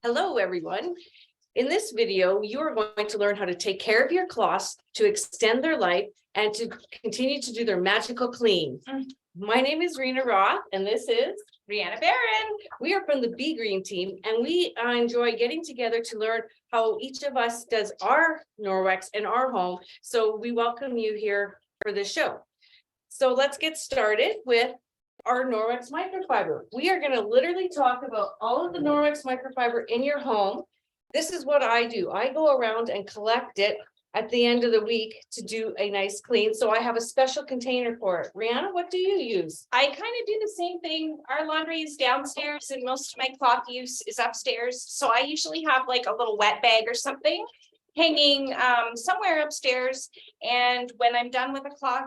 Hello, everyone. In this video, you are going to learn how to take care of your cloths to extend their life and to continue to do their magical clean. My name is Rena Roth, and this is Brianna Barron. we are from the Be Green team, and we enjoy getting together to learn how each of us does our Norwex in our home. So we welcome you here for this show. So let's get started with our Norwex Microfiber. We are going to literally talk about all of the Norwex Microfiber in your home. This is what I do. I go around and collect it at the end of the week to do a nice clean. So I have a special container for it. Rihanna, what do you use? I kind of do the same thing. Our laundry is downstairs and most of my cloth use is upstairs. So I usually have like a little wet bag or something hanging somewhere upstairs. And when I'm done with a cloth,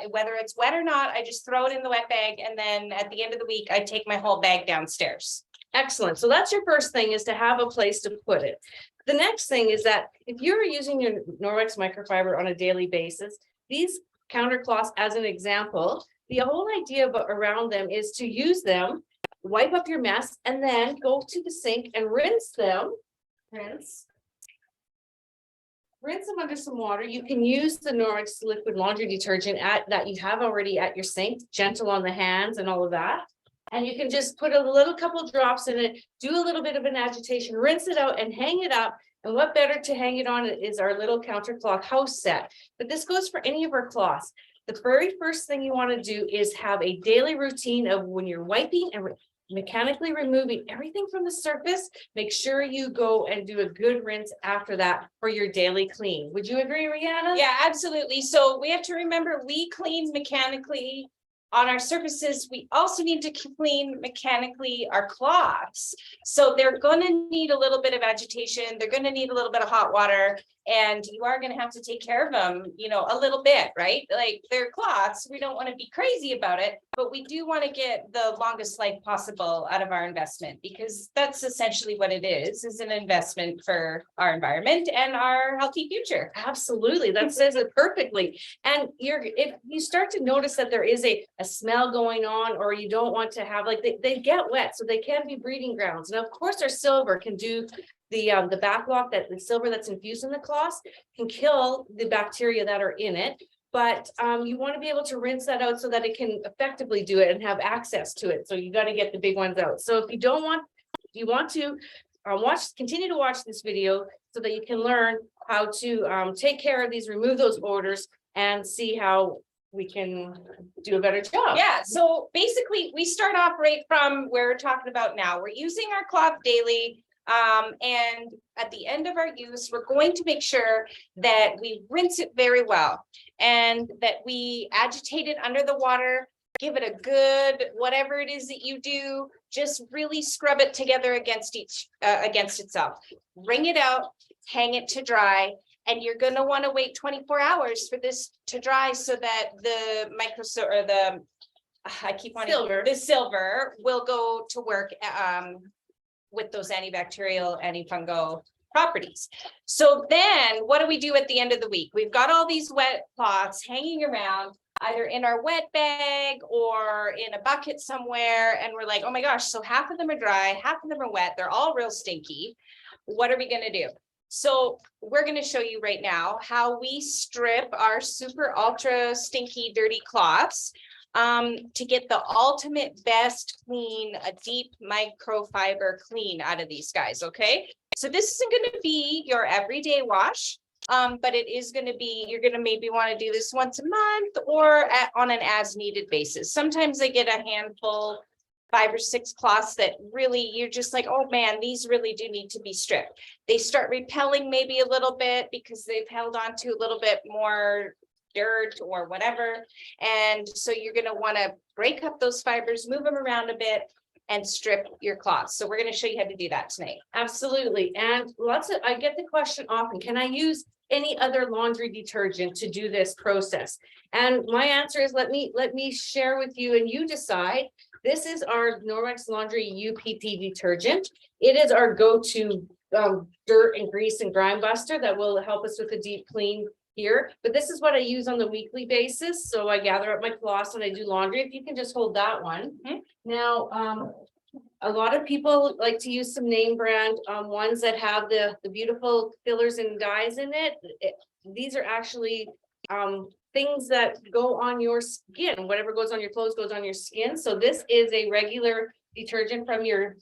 whether it's wet or not, I just throw it in the wet bag. And then at the end of the week, I take my whole bag downstairs. Excellent. So that's your first thing, is to have a place to put it. The next thing is that if you're using your Norwex Microfiber on a daily basis, these counter cloths, as an example, the whole idea around them is to use them, wipe up your mess, and then go to the sink and rinse them. Rinse them under some water. You can use the Norwex liquid laundry detergent that you have already at your sink, gentle on the hands and all of that. And you can just put a little couple drops in it, do a little bit of an agitation, rinse it out and hang it up. And what better to hang it on is our little counter cloth house set. But this goes for any of our cloths. The very first thing you want to do is have a daily routine of when you're wiping and mechanically removing everything from the surface. Make sure you go and do a good rinse after that for your daily clean. Would you agree, Rihanna? Yeah, absolutely. So we have to remember we clean mechanically on our surfaces. We also need to clean mechanically our cloths. So they're going to need a little bit of agitation. They're going to need a little bit of hot water. And you are going to have to take care of them, a little bit, right? Like they're cloths. We don't want to be crazy about it, but we do want to get the longest life possible out of our investment, because that's essentially what it is an investment for our environment and our healthy future. Absolutely. That says it perfectly. And if you start to notice that there is a smell going on, or you don't want to have, like, they get wet, so they can be breeding grounds. And of course, our silver can do the Baclock, that the silver that's infused in the cloths can kill the bacteria that are in it. But you want to be able to rinse that out so that it can effectively do it and have access to it. So you got to get the big ones out. So if you want to continue to watch this video so that you can learn how to take care of these, remove those odors, and see how we can do a better job. Yeah, so basically we start off right from where we're talking about now. We're using our cloth daily. And at the end of our use, we're going to make sure that we rinse it very well and that we agitate it under the water, give it a good, whatever it is that you do, just really scrub it together against itself. Wring it out, hang it to dry. And you're going to want to wait 24 hours for this to dry so that the the silver will go to work with those antibacterial, antifungal properties. So then what do we do at the end of the week? We've got all these wet cloths hanging around, either in our wet bag or in a bucket somewhere. And we're like, oh my gosh, so half of them are dry, half of them are wet. They're all real stinky. What are we going to do? So we're going to show you right now how we strip our super ultra stinky, dirty cloths to get the ultimate best clean, a deep microfiber clean out of these guys. Okay, so this isn't going to be your everyday wash, but it is going to be, you're going to maybe want to do this once a month or on an as needed basis. Sometimes I get a handful, 5 or 6 cloths that really you're just like, oh man, these really do need to be stripped. They start repelling maybe a little bit because they've held on to a little bit more dirt or whatever. And so you're going to want to break up those fibers, move them around a bit, and strip your cloths. So we're going to show you how to do that tonight. Absolutely. And I get the question often, can I use any other laundry detergent to do this process? And my answer is, let me share with you and you decide. This is our Norwex Laundry UPT detergent. It is our go-to dirt and grease and grime buster that will help us with a deep clean here. But this is what I use on the weekly basis. So I gather up my cloths and I do laundry. If you can just hold that one. Now, A lot of people like to use some name brand, ones that have the beautiful fillers and dyes in it. These are actually, things that go on your skin. Whatever goes on your clothes goes on your skin. So this is a regular detergent from your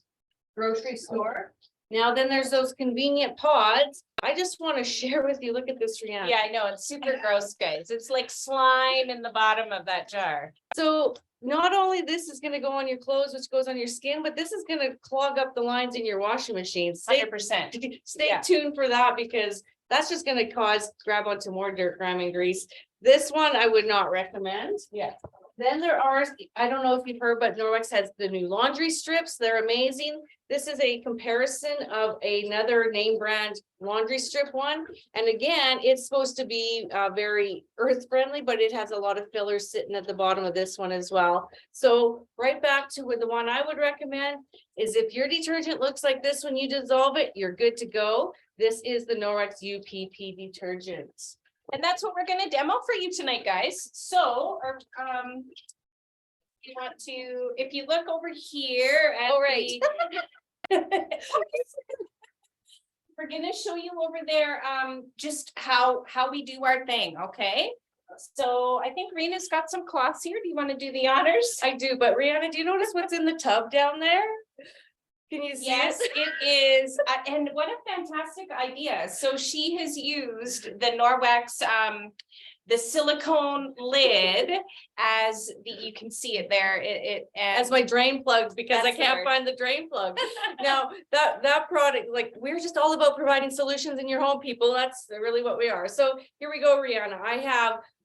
grocery store. Now, then there's those convenient pods. I just want to share with you, look at this, Rihanna. Yeah, I know, it's super gross, guys. It's like slime in the bottom of that jar. So not only this is gonna go on your clothes, which goes on your skin, but this is gonna clog up the lines in your washing machine. Stay 100%. stay tuned for that, because that's just gonna grab onto more dirt, grime and grease. This one I would not recommend. Yeah. Then there are, I don't know if you've heard, but Norwex has the new laundry strips. They're amazing. This is a comparison of another name brand laundry strip one. And again, it's supposed to be very earth friendly, but it has a lot of fillers sitting at the bottom of this one as well. So right back to the one I would recommend is if your detergent looks like this when you dissolve it, you're good to go. This is the Norwex UPP detergent. And that's what we're gonna demo for you tonight, guys. So, you want to, if you look over here at we're gonna show you over there, just how we do our thing, okay? So I think Rena's got some cloths here. Do you want to do the honors? I do, but Rihanna, do you notice what's in the tub down there? Can you see Yes, it? it is. And what a fantastic idea. So she has used the Norwex, the silicone lid as you can see it there. As my drain plugs, because I That's the can't word. find the drain plug. Now, that product, like, we're just all about providing solutions in your home, people. That's really what we are. So here we go, Rihanna.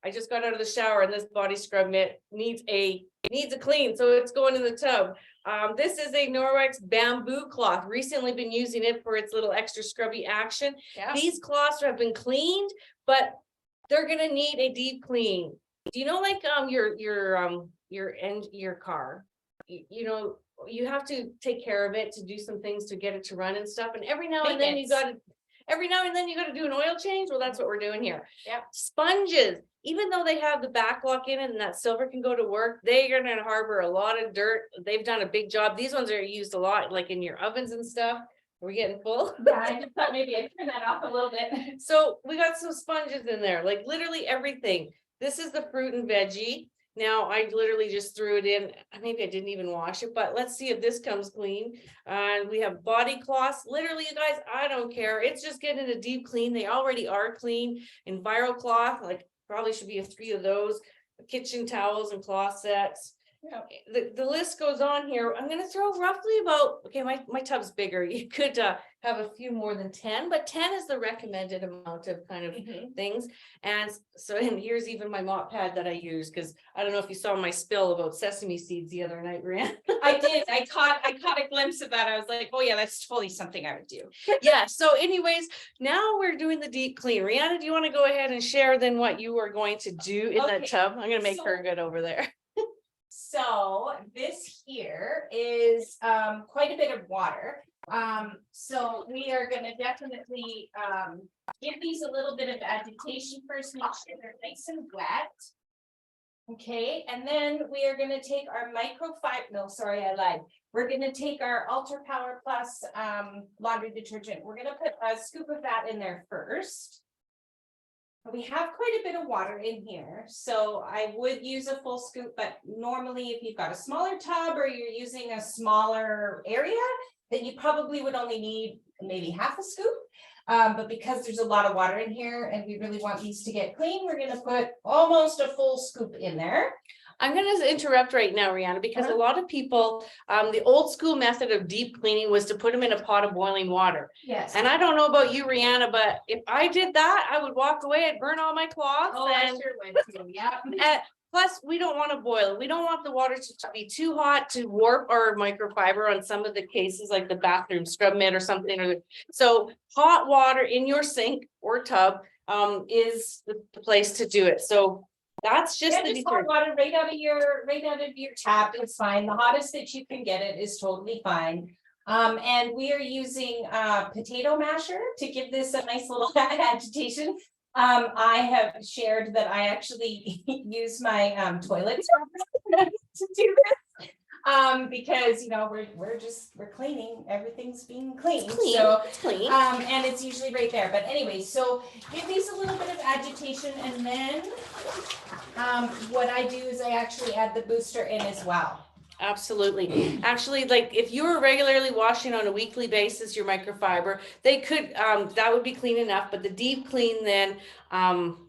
I just got out of the shower and this body scrub mitt needs a clean, so it's going in the tub. This is a Norwex bamboo cloth. Recently been using it for its little extra scrubby action. Yeah. These cloths have been cleaned, but they're gonna need a deep clean. Do you know, like, your car, you know, you have to take care of it to do some things to get it to run and stuff. And every now and then you gotta do an oil change. Well, that's what we're doing here. Yeah. Sponges, even though they have the Baclock in it and that silver can go to work, they are gonna harbor a lot of dirt. They've done a big job. These ones are used a lot, like in your ovens and stuff. Are we getting full? Yeah, I just thought maybe I'd turn that off a little bit. So we got some sponges in there, like literally everything. This is the fruit and veggie. Now I literally just threw it in. Maybe I didn't even wash it, but let's see if this comes clean. And we have body cloths. Literally, you guys, I don't care. It's just getting a deep clean. They already are clean. Enviro cloth, like probably should be 3 of those. Kitchen towels and cloth sets. Yeah. The list goes on here. I'm gonna throw roughly about, okay, my tub's bigger. You could have a few more than 10, but 10 is the recommended amount of kind of things. And so, and here's even my mop pad that I use, because I don't know if you saw my spill about sesame seeds the other night, Rand. I did. I caught a glimpse of that. I was like, oh yeah, that's totally something I would do. Yeah. So anyways, now we're doing the deep clean. Rihanna, do you want to go ahead and share then what you are going to do in that tub? I'm gonna make her good over there. So this here is quite a bit of water. So we are gonna definitely give these a little bit of agitation first, make sure they're nice and wet. Okay, and then we are gonna take our microfiber, no, sorry, I lied. We're gonna take our Ultrapower Plus laundry detergent. We're gonna put a scoop of that in there first. We have quite a bit of water in here, so I would use a full scoop, but normally if you've got a smaller tub or you're using a smaller area, then you probably would only need maybe half a scoop. But because there's a lot of water in here and we really want these to get clean, we're gonna put almost a full scoop in there. I'm going to interrupt right now, Rihanna, because a lot of people, the old school method of deep cleaning was to put them in a pot of boiling water. Yes. And I don't know about you, Rihanna, but if I did that, I would walk away, I'd burn all my cloths. Oh, I sure would too, yeah. Plus, we don't want to boil it. We don't want the water to be too hot to warp our microfiber on some of the cases, like the bathroom scrub mitt or something. So hot water in your sink or tub is the place to do it. So that's just Yeah, just hot water right out of your tap. It's fine. The hottest that you can get it is totally fine. And we are using potato masher to give this a nice little agitation. I have shared that I actually use my toilet scrubber to do this. Because, you know, we're cleaning, everything's being cleaned, Clean, so. it's clean. And it's usually right there, but anyway, so give these a little bit of agitation, and then, what I do is I actually add the booster in as well. Absolutely. Actually, like if you were regularly washing on a weekly basis your microfiber, they could, that would be clean enough, but the deep clean then,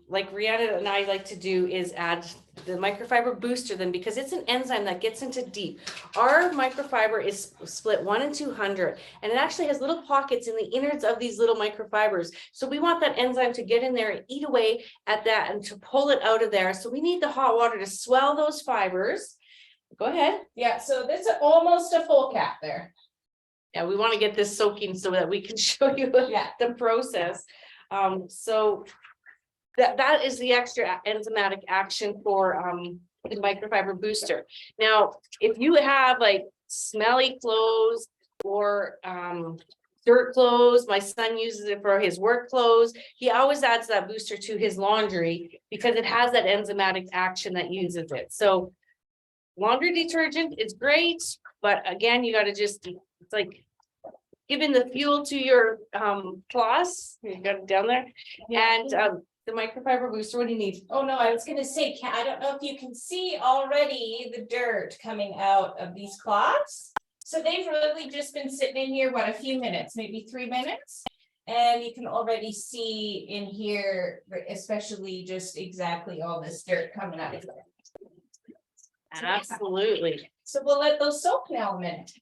like Rihanna and I like to do is add the microfiber booster then, because it's an enzyme that gets into deep. Our microfiber is split 1 in 200, and it actually has little pockets in the innards of these little microfibers. So we want that enzyme to get in there and eat away at that and to pull it out of there. So we need the hot water to swell those fibers. Go ahead. Yeah, so this is almost a full cap there. Yeah, we want to get this soaking so that we can show you Yeah. the process. So that is the extra enzymatic action for the microfiber booster. Now, if you have like smelly clothes or dirt clothes, my son uses it for his work clothes. He always adds that booster to his laundry because it has that enzymatic action that uses it. So laundry detergent is great, but again, you got to just, it's like giving the fuel to your cloths. You got it down there. And the microfiber booster, what do you need? Oh, no, I was gonna say, I don't know if you can see already the dirt coming out of these cloths. So they've really just been sitting in here, what, a few minutes, maybe 3 minutes? And you can already see in here, especially just exactly all this dirt coming out of there. Absolutely. So we'll let those soak now a minute.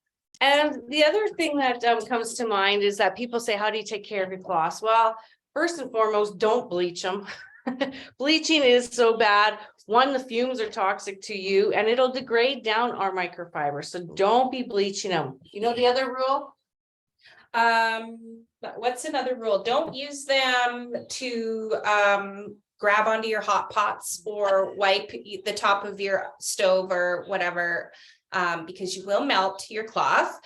And the other thing that comes to mind is that people say, how do you take care of your cloths? Well, first and foremost, don't bleach them. Bleaching is so bad. One, the fumes are toxic to you and it'll degrade down our microfiber. So don't be bleaching them. You know the other rule? What's another rule? Don't use them to grab onto your hot pots or wipe the top of your stove or whatever, because you will melt your cloth.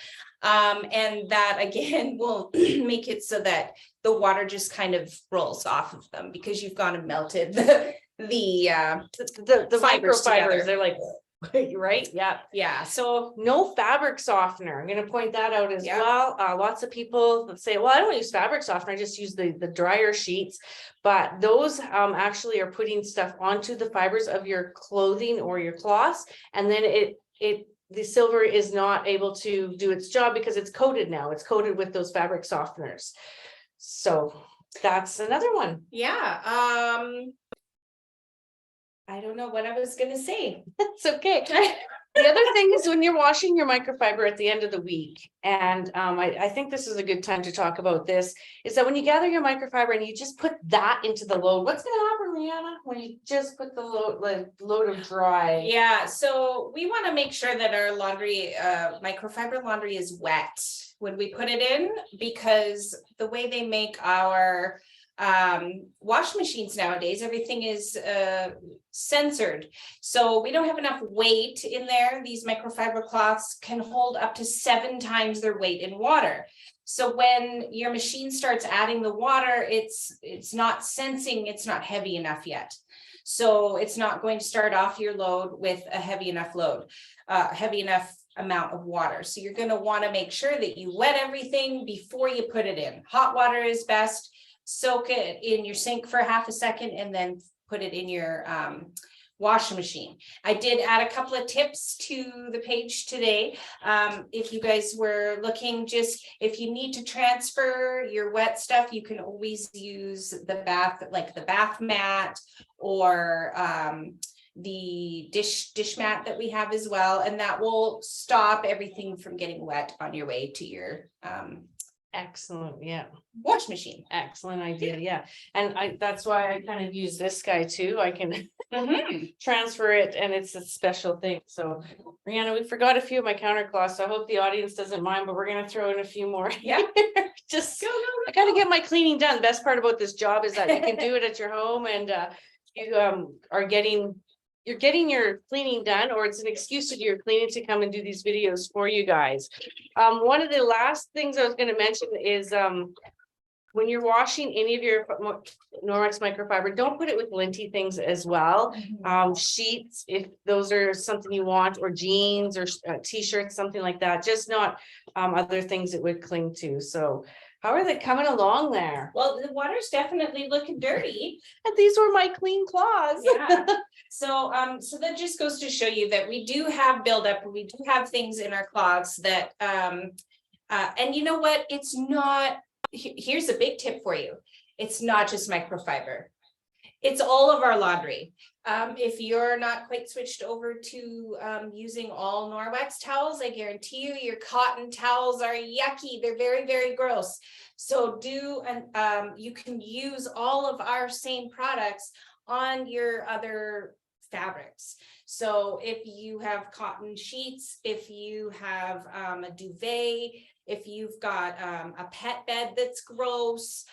And that again will make it so that the water just kind of rolls off of them because you've gone and melted the fibers microfibers. together. They're like, right? Yeah. Yeah. So No fabric softener. I'm going to point that out as Yeah. well. Lots of people say, well, I don't use fabric softener. I just use the dryer sheets. But those actually are putting stuff onto the fibers of your clothing or your cloths. And then the silver is not able to do its job because it's coated now. It's coated with those fabric softeners. So that's another one. yeah. I don't know what I was gonna say. It's okay. The other thing is when you're washing your microfiber at the end of the week, and I think this is a good time to talk about this, is that when you gather your microfiber and you just put that into the load, what's gonna happen, Leanna, when you just put the load of dry? Yeah, so we want to make sure that our laundry, microfiber laundry is wet when we put it in, because the way they make our wash machines nowadays, everything is censored. So we don't have enough weight in there. These microfiber cloths can hold up to 7 times their weight in water. So when your machine starts adding the water, it's not sensing, it's not heavy enough yet. So it's not going to start off your load with a heavy enough amount of water. So you're going to want to make sure that you wet everything before you put it in. Hot water is best. Soak it in your sink for half a second and then put it in your washing machine. I did add a couple of tips to the page today. If you guys were looking, just if you need to transfer your wet stuff, you can always use the bath, like the bath mat or the dish mat that we have as well. And that will stop everything from getting wet on your way to your Excellent. Yeah. wash machine. Excellent idea. Yeah. And that's why I kind of use this guy too. I can transfer it and it's a special thing. So Rihanna, we forgot a few of my counter cloths. So I hope the audience doesn't mind, but we're going to throw in a few more. Yeah. Just I got to get my cleaning done. Best part about this job is that you can do it at your home and you are getting your cleaning done, or it's an excuse to do your cleaning to come and do these videos for you guys. One of the last things I was going to mention is when you're washing any of your Norwex microfiber, don't put it with linty things as well. Sheets, if those are something you want, or jeans or t-shirts, something like that, just not other things it would cling to. So how are they coming along there? Well, the water's definitely looking dirty. And these were my clean claws. Yeah. So, so that just goes to show you that we do have buildup, we do have things in our cloths that, and you know what, it's not, here's a big tip for you. It's not just microfiber. It's all of our laundry. If you're not quite switched over to using all Norwex towels, I guarantee you your cotton towels are yucky. They're very, very gross. So you can use all of our same products on your other fabrics. So if you have cotton sheets, if you have a duvet, if you've got a pet bed that's gross,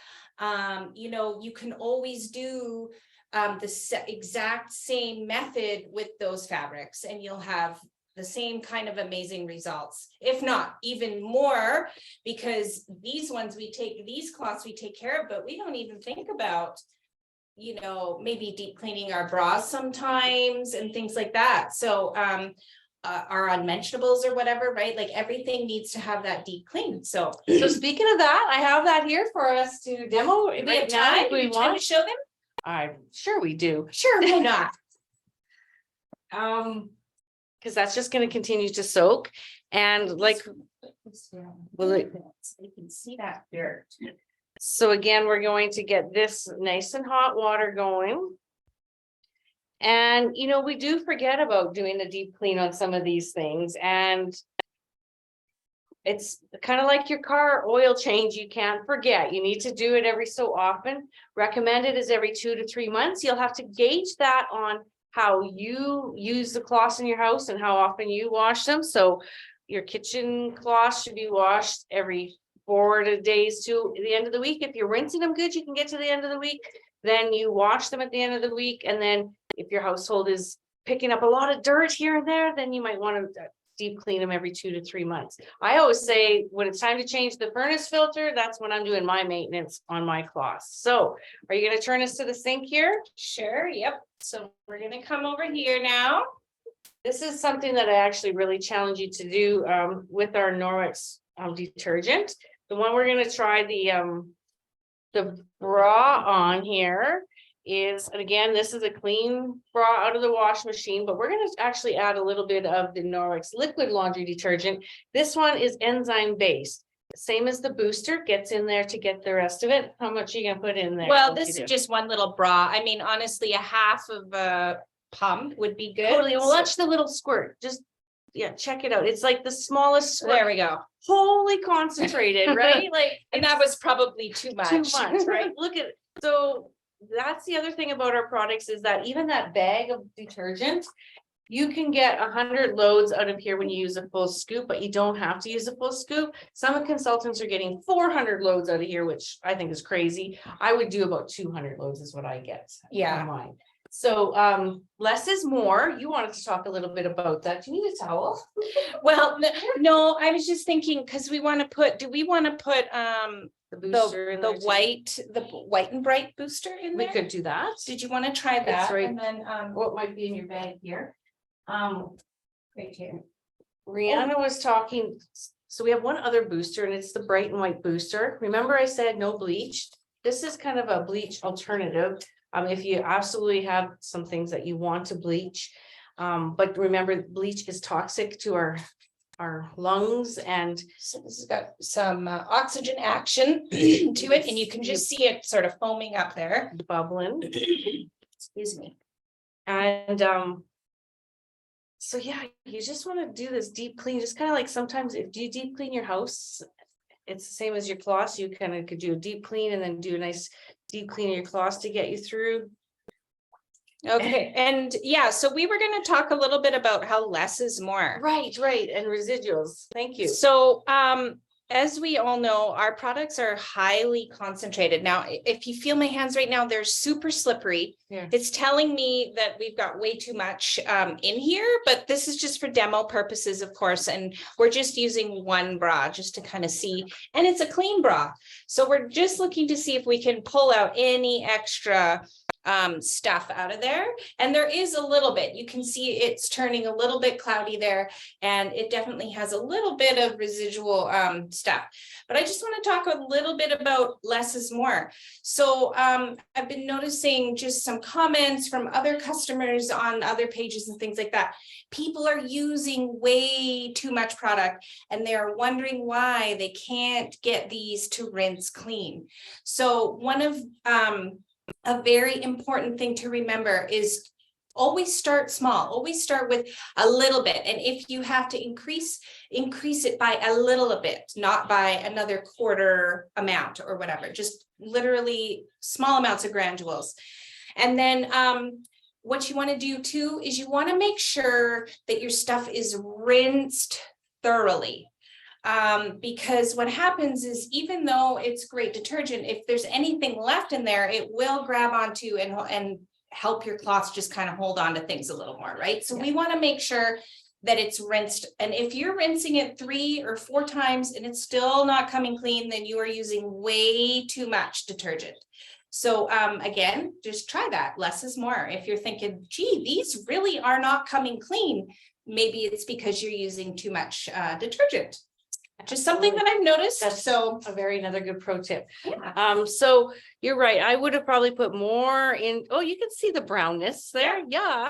you know, you can always do the exact same method with those fabrics, and you'll have the same kind of amazing results, if not even more, because these ones these cloths we take care of, but we don't even think about, you know, maybe deep cleaning our bras sometimes and things like that. So our unmentionables or whatever, right? Like everything needs to have that deep clean. So Speaking of that, I have that here for us to demo. we have time. We We want to show them. I'm sure we do. Sure, why not? Because that's just going to continue to soak, and like, will it? You can see that dirt. So again, we're going to get this nice and hot water going. And, you know, we do forget about doing the deep clean on some of these things, and it's kind of like your car oil change. You can't forget. You need to do it every so often. Recommended is every 2 to 3 months. You'll have to gauge that on how you use the cloths in your house and how often you wash them. So your kitchen cloths should be washed every 4 days to the end of the week. If you're rinsing them good, you can get to the end of the week. Then you wash them at the end of the week. And then if your household is picking up a lot of dirt here and there, then you might want to deep clean them every 2 to 3 months. I always say when it's time to change the furnace filter, that's when I'm doing my maintenance on my cloths. So are you going to turn us to the sink here? Sure, yep. So we're gonna come over here now. This is something that I actually really challenge you to do with our Norwex detergent. The one we're going to try the bra on here is, and again, this is a clean bra out of the wash machine, but we're going to actually add a little bit of the Norwex liquid laundry detergent. This one is enzyme based, same as the booster, gets in there to get the rest of it. How much are you going to put in there? Well, this is just one little bra. I mean, honestly, a half of a pump would be good. Totally. Well, watch the little squirt. Just, yeah, check it out. It's like the smallest squirt. There we go. Wholly concentrated, right? Like, And that was probably too much. too much, right? Look at, so that's the other thing about our products is that even that bag of detergent, you can get 100 loads out of here when you use a full scoop, but you don't have to use a full scoop. Some consultants are getting 400 loads out of here, which I think is crazy. I would do about 200 loads is what I get. Yeah. On mine. So less is more. You wanted to talk a little bit about that. Do you need a towel? Well, no, I was just thinking, because we want to put, do we want to put The booster in there the too? white and bright booster in We there? could do that. Did you want to try That's that? right. And then What might be in your bag here? Right here. Rihanna was talking, so we have one other booster and it's the bright and white booster. Remember I said no bleach? This is kind of a bleach alternative. If you absolutely have some things that you want to bleach. But remember, bleach is toxic to our lungs, and so this has got some oxygen action to it, and you can just see it sort of foaming up there. bubbling. Excuse me. And so yeah, you just want to do this deep clean, just kind of like sometimes if you deep clean your house, it's the same as your cloths. You kind of could do a deep clean and then do a nice deep clean of your cloths to get you through. Okay, and yeah, so we were going to talk a little bit about how less is more. Right, and residuals. Thank you. So as we all know, our products are highly concentrated. Now, if you feel my hands right now, they're super slippery. Yeah. It's telling me that we've got way too much in here, but this is just for demo purposes, of course. And we're just using one bra just to kind of see, and it's a clean bra. So we're just looking to see if we can pull out any extra stuff out of there. And there is a little bit, you can see it's turning a little bit cloudy there, and it definitely has a little bit of residual stuff. But I just want to talk a little bit about less is more. So I've been noticing just some comments from other customers on other pages and things like that. People are using way too much product, and they're wondering why they can't get these to rinse clean. So one of a very important thing to remember is always start small, always start with a little bit. And if you have to increase it by a little bit, not by another quarter amount or whatever, just literally small amounts of granules. And then what you want to do too is you want to make sure that your stuff is rinsed thoroughly. Because what happens is, even though it's great detergent, if there's anything left in there, it will grab onto and help your cloths just kind of hold on to things a little more, right? So we want to make sure that it's rinsed. And if you're rinsing it 3 or 4 times and it's still not coming clean, then you are using way too much detergent. So again, just try that. Less is more. If you're thinking, gee, these really are not coming clean, maybe it's because you're using too much detergent. Just something that I've noticed. That's so another good pro tip. yeah. So you're right. I would have probably put more in. Oh, you can see the brownness there. Yeah.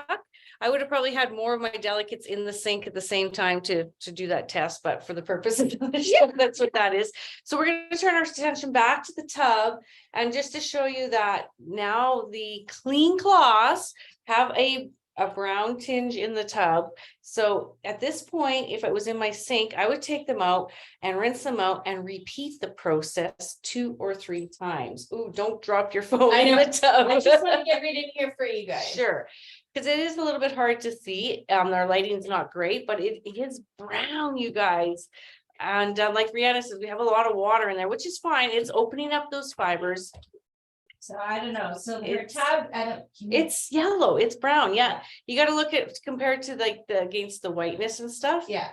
I would have probably had more of my delicates in the sink at the same time to do that test, but for the purpose of the show, that's what that is. So we're going to turn our attention back to the tub, and just to show you that now the clean cloths have a brown tinge in the tub. So at this point, if it was in my sink, I would take them out and rinse them out and repeat the process 2 or 3 times. Ooh, don't drop your phone in the tub. I just want to get rid of here for you guys. Sure. Because it is a little bit hard to see. Our lighting's not great, but it is brown, you guys. And like Rihanna says, we have a lot of water in there, which is fine. It's opening up those fibers. So I don't know. So your It's- tab, It's yellow, it's brown. Yeah. You got to look at compared to like against the whiteness and stuff. yeah.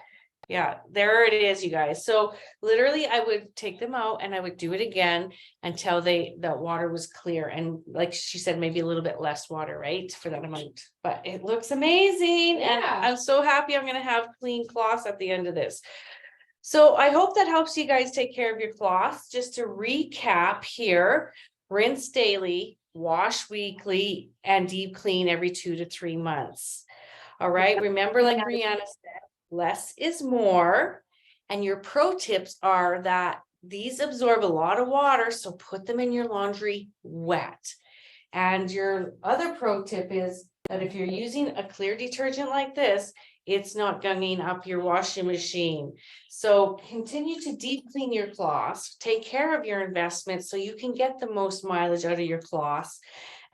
Yeah, there it is, you guys. So literally I would take them out and I would do it again until the water was clear. And like she said, maybe a little bit less water, right? For that amount, but it looks amazing. And Yeah. I'm so happy I'm going to have clean cloths at the end of this. So I hope that helps you guys take care of your cloths. Just to recap here, rinse daily, wash weekly, and deep clean every 2 to 3 months. All right. Remember, like Brianna said, less is more. And your pro tips are that these absorb a lot of water, so put them in your laundry wet. And your other pro tip is that if you're using a clear detergent like this, it's not gunging up your washing machine. So continue to deep clean your cloths, take care of your investments so you can get the most mileage out of your cloths,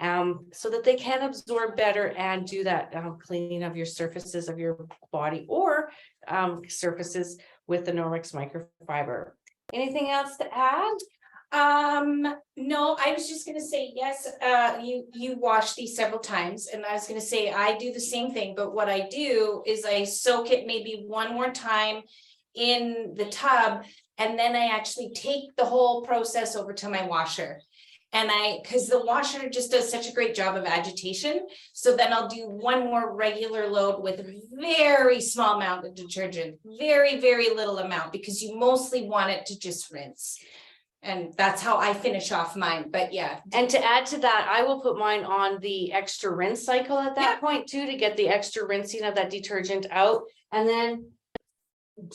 so that they can absorb better and do that cleaning of your surfaces of your body or surfaces with the Norwex Microfiber. Anything else to add? No, I was just gonna say, yes, you wash these several times, and I was gonna say, I do the same thing, but what I do is I soak it maybe one more time in the tub, and then I actually take the whole process over to my washer. And because the washer just does such a great job of agitation, so then I'll do one more regular load with a very small amount of detergent, very, very little amount, because you mostly want it to just rinse. And that's how I finish off mine, but yeah. And to add to that, I will put mine on the extra rinse cycle at that point too, to get the extra rinsing of that detergent out. And then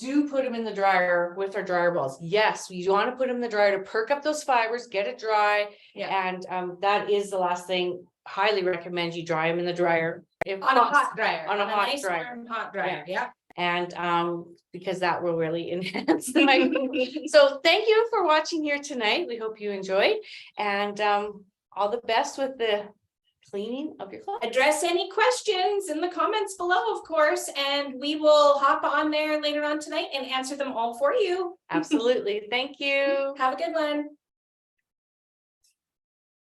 do put them in the dryer with our dryer balls. Yes, you want to put them in the dryer to perk up those fibers, get it dry. Yeah. And that is the last thing. Highly recommend you dry them in the dryer. On a hot dryer. On a hot nice dryer. warm hot dryer, yeah. And because that will really enhance the microphone. So thank you for watching here tonight. We hope you enjoyed, and all the best with the cleaning of your clothes. Address any questions in the comments below, of course, and we will hop on there later on tonight and answer them all for you. Absolutely. Thank you. Have a good one.